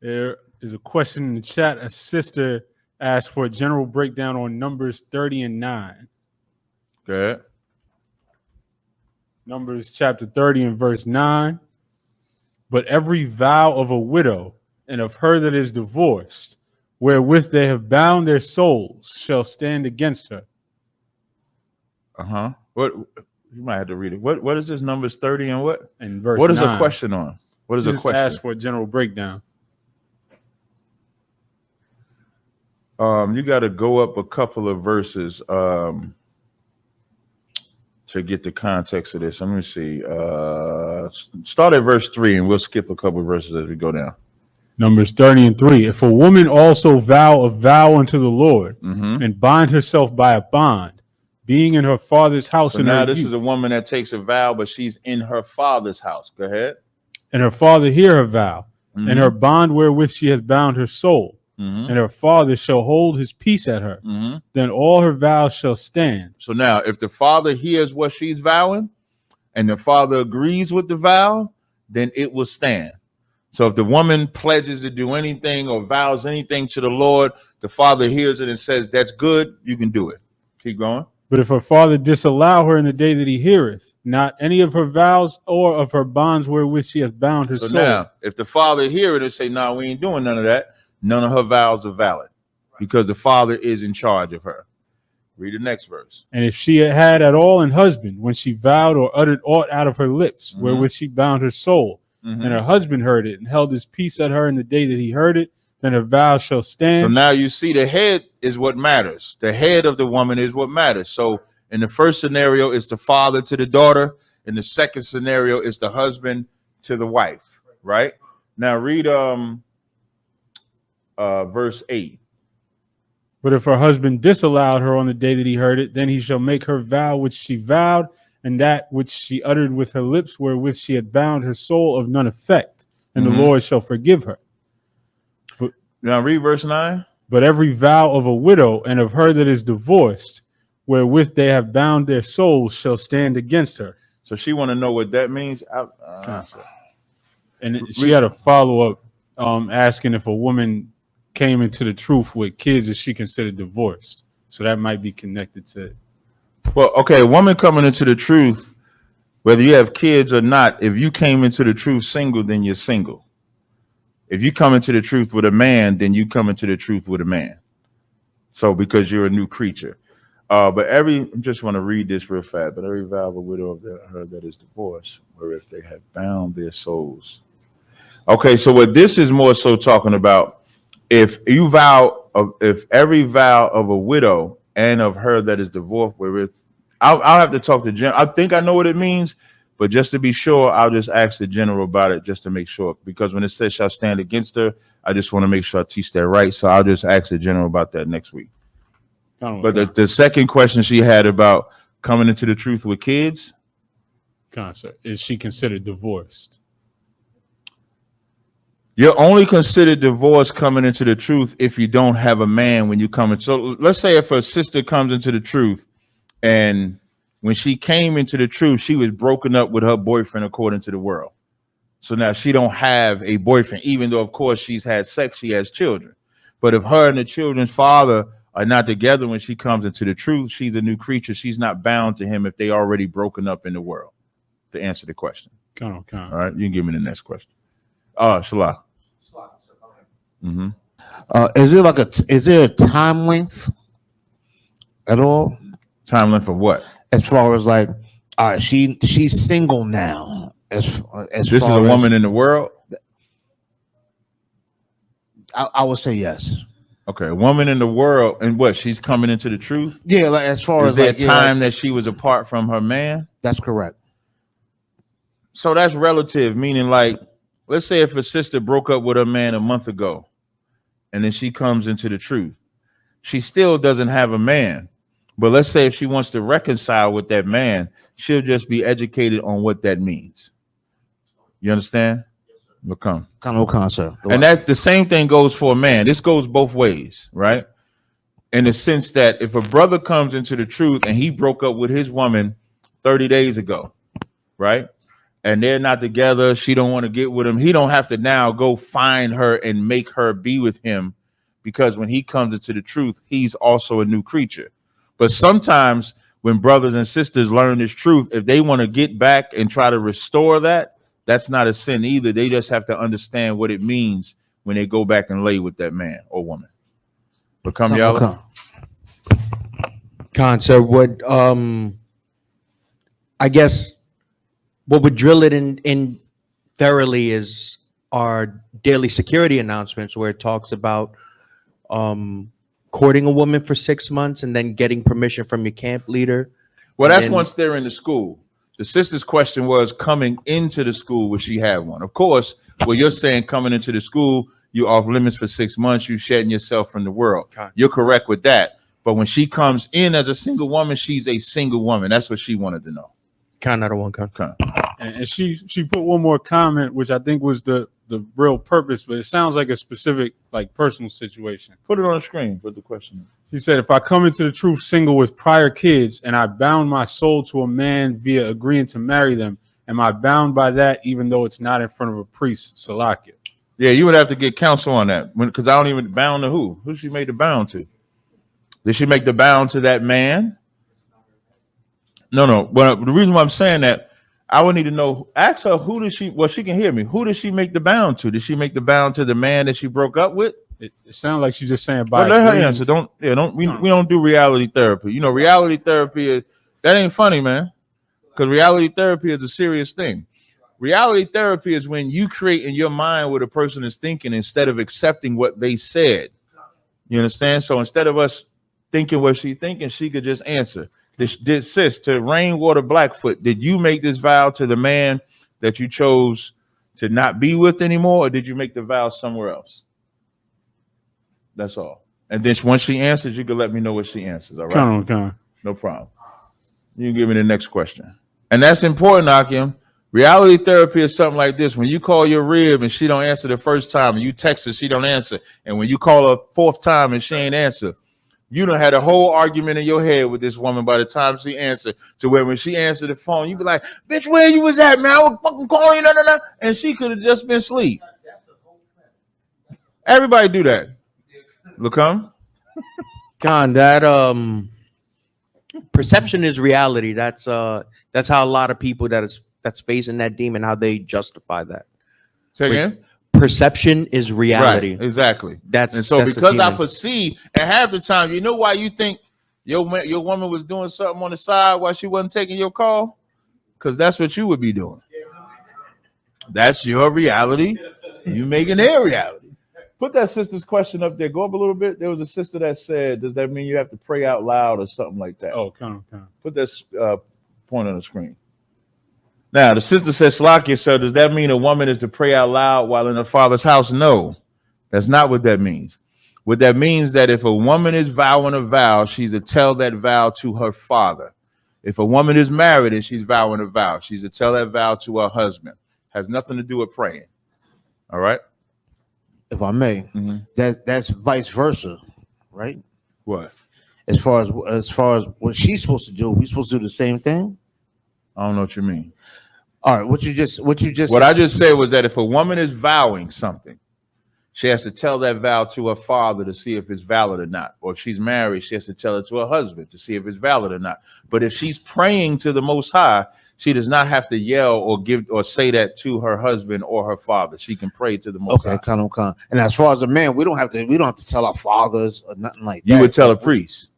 There is a question in the chat. A sister asked for a general breakdown on Numbers 30 and 9. Good. Numbers chapter 30 and verse 9. But every vow of a widow and of her that is divorced, wherewith they have bound their souls, shall stand against her. What you might have to read it. What is this? Numbers 30 and what? And verse What is 9. the question on? What is the question? Ask for a general breakdown. You got to go up a couple of verses to get the context of this. Let me see. Start at verse 3, and we'll skip a couple of verses as we go down. Numbers 30 and 3. If a woman also vow a vow unto the Lord and bind herself by a bond, being in her father's house. So now this is a woman that takes a vow, but she's in her father's house. Go ahead. And her father hear her vow, and her bond wherewith she hath bound her soul. And her father shall hold his peace at her. Then all her vows shall stand. So now, if the father hears what she's vowing, and the father agrees with the vow, then it will stand. So if the woman pledges to do anything or vows anything to the Lord, the father hears it and says, that's good, you can do it. Keep going. But if her father disallow her in the day that he heareth, not any of her vows or of her bonds wherewith she hath bound her soul. So now, if the father hear it and say, no, we ain't doing none of that, none of her vows are valid because the father is in charge of her. Read the next verse. And if she had at all an husband, when she vowed or uttered aught out of her lips, wherewith she bound her soul, and her husband heard it and held his peace at her in the day that he heard it, then her vow shall stand. So now you see the head is what matters. The head of the woman is what matters. So in the first scenario, it's the father to the daughter. In the second scenario, it's the husband to the wife, right? Now read verse 8. But if her husband disallowed her on the day that he heard it, then he shall make her vow which she vowed, and that which she uttered with her lips, wherewith she had bound her soul, of none effect, and the Lord shall forgive her. But now read verse 9. But every vow of a widow and of her that is divorced, wherewith they have bound their souls, shall stand against her. So she want to know what that means. And she had a follow-up asking if a woman came into the truth with kids, is she considered divorced? So that might be connected to it. Well, okay, a woman coming into the truth, whether you have kids or not, if you came into the truth single, then you're single. If you come into the truth with a man, then you come into the truth with a man. So because you're a new creature. I just want to read this real fast. But every vow of a widow of her that is divorced, where if they have bound their souls. Okay, so what this is more so talking about, if every vow of a widow and of her that is divorced, wherewith I'll have to talk to Jen. I think I know what it means, but just to be sure, I'll just ask the general about it just to make sure. Because when it says shall stand against her, I just want to make sure I teach that right. So I'll just ask the general about that next week. But the second question she had about coming into the truth with kids. Is she considered divorced? You're only considered divorced coming into the truth if you don't have a man when you come in. So let's say if a sister comes into the truth, and when she came into the truth, she was broken up with her boyfriend according to the world. So now she don't have a boyfriend, even though, of course, she's had sex, she has children. But if her and the children's father are not together when she comes into the truth, she's a new creature. She's not bound to him if they already broken up in the world, to answer the question. All right, you can give me the next question. Shalom. Is there a time length at all? Time length for what? As far as like, all right, she's single now. As this is a woman in the world. I would say yes. Okay, a woman in the world, and what? She's coming into the truth. Yeah, like as far as that time that she was apart from her man. That's correct. So that's relative, meaning like, let's say if a sister broke up with her man a month ago, and then she comes into the truth, she still doesn't have a man. But let's say if she wants to reconcile with that man, she'll just be educated on what that means. You understand? Kind of concept. And that the same thing goes for a man. This goes both ways, right? In the sense that if a brother comes into the truth and he broke up with his woman 30 days ago, right? and they're not together, she don't want to get with him, he don't have to now go find her and make her be with him, because when he comes into the truth, he's also a new creature. But sometimes when brothers and sisters learn this truth, if they want to get back and try to restore that, that's not a sin either. They just have to understand what it means when they go back and lay with that man or woman. But come, y'all. Con, sir, what I guess what would drill it in thoroughly is our daily security announcements, where it talks about courting a woman for 6 months and then getting permission from your camp leader. Well, that's once they're in the school. The sister's question was coming into the school, would she have one? Of course, what you're saying, coming into the school, you off limits for 6 months, you shedding yourself from the world. You're correct with that. But when she comes in as a single woman, she's a single woman. That's what she wanted to know. Kind of one kind. And she put one more comment, which I think was the real purpose, but it sounds like a specific, like, personal situation. Put it on the screen. Put the question in. She said, if I come into the truth single with prior kids and I bound my soul to a man via agreeing to marry them, am I bound by that even though it's not in front of a priest, Salakia? Yeah, you would have to get counsel on that, because I don't even bound to who. Who she made the bound to? Did she make the bound to that man? No. But the reason why I'm saying that, I would need to know. Ask her, who did she? Well, she can hear me. Who did she make the bound to? Did she make the bound to the man that she broke up with? It sounds like she's just saying by. Well, let her answer. We don't do reality therapy. You know, reality therapy is, that ain't funny, man. Because reality therapy is a serious thing. Reality therapy is when you create in your mind what a person is thinking instead of accepting what they said. You understand? So instead of us thinking what she's thinking, she could just answer. Did sis, to Rainwater Blackfoot, did you make this vow to the man that you chose to not be with anymore, or did you make the vow somewhere else? That's all. And then once she answers, you can let me know what she answers. All right. Come on. No problem. You can give me the next question. And that's important, Akim. Reality therapy is something like this. When you call your rib and she don't answer the first time, and you text her, she don't answer. And when you call her fourth time and she ain't answer, you done had a whole argument in your head with this woman by the time she answered, to where when she answered the phone, you be like, bitch, where you was at, man? I was fucking calling you, and she could have just been asleep. Everybody do that. Look, that perception is reality. That's how a lot of people that's facing that demon, how they justify that. Say again? Perception is reality. Right, exactly. And so because I perceive, and half the time, you know why you think your woman was doing something on the side while she wasn't taking your call? Because that's what you would be doing. That's your reality. You making their reality. Put that sister's question up there. Go up a little bit. There was a sister that said, does that mean you have to pray out loud or something like that? Oh, come. Put this point on the screen. Now, the sister says, Salakia, so does that mean a woman is to pray out loud while in her father's house? No, that's not what that means. What that means that if a woman is vowing a vow, she's to tell that vow to her father. If a woman is married and she's vowing a vow, she's to tell that vow to her husband. Has nothing to do with praying. All right? If I may, that's vice versa, right? What? As far as what she's supposed to do, we supposed to do the same thing? I don't know what you mean. All right, what I just said was that if a woman is vowing something, she has to tell that vow to her father to see if it's valid or not. Or if she's married, she has to tell it to her husband to see if it's valid or not. But if she's praying to the Most High, she does not have to yell or give or say that to her husband or her father. She can pray to the Most High. Okay. And as far as a man, we don't have to tell our fathers or nothing like that. You would tell a priest.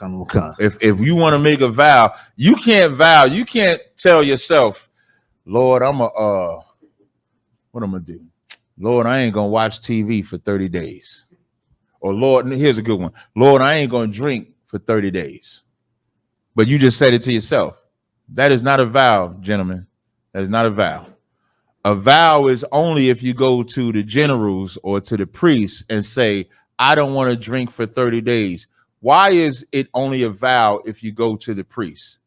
If you want to make a vow, you can't tell yourself, Lord, what I'm gonna do? Lord, I ain't gonna watch TV for 30 days. Or Lord, here's a good one. Lord, I ain't gonna drink for 30 days. But you just said it to yourself. That is not a vow, gentlemen. That is not a vow. A vow is only if you go to the generals or to the priests and say, I don't want to drink for 30 days. Why is it only a vow if you go to the priest?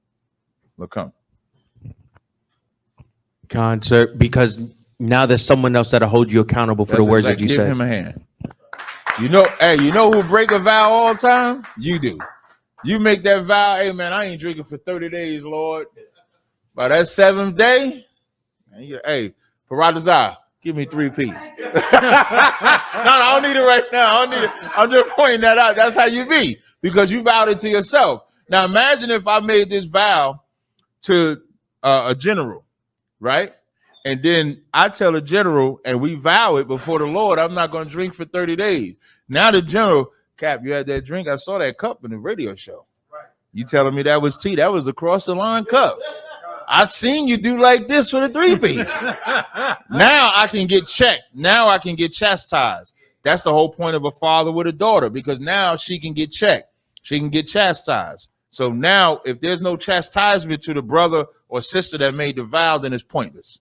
Look, come. Concert, because now there's someone else that'll hold you accountable for the words that you said. Give him a hand. You know who break a vow all the time? You do. You make that vow, hey man, I ain't drinking for 30 days, Lord. By that 7th day, Hey, Paradazar, give me 3 piece. No, I don't need it right now. I don't need it. I'm just pointing that out. That's how you be, because you vowed it to yourself. Now imagine if I made this vow to a general, right? And then I tell a general, and we vow it before the Lord, I'm not going to drink for 30 days. Now the general, Cap, you had that drink? I saw that cup in the radio show. Right. You telling me that was tea? That was the cross the line cup. I seen you do like this for the 3-piece. Now I can get checked. Now I can get chastised. That's the whole point of a father with a daughter, because now she can get checked. She can get chastised. So now if there's no chastisement to the brother or sister that made the vow, then it's pointless.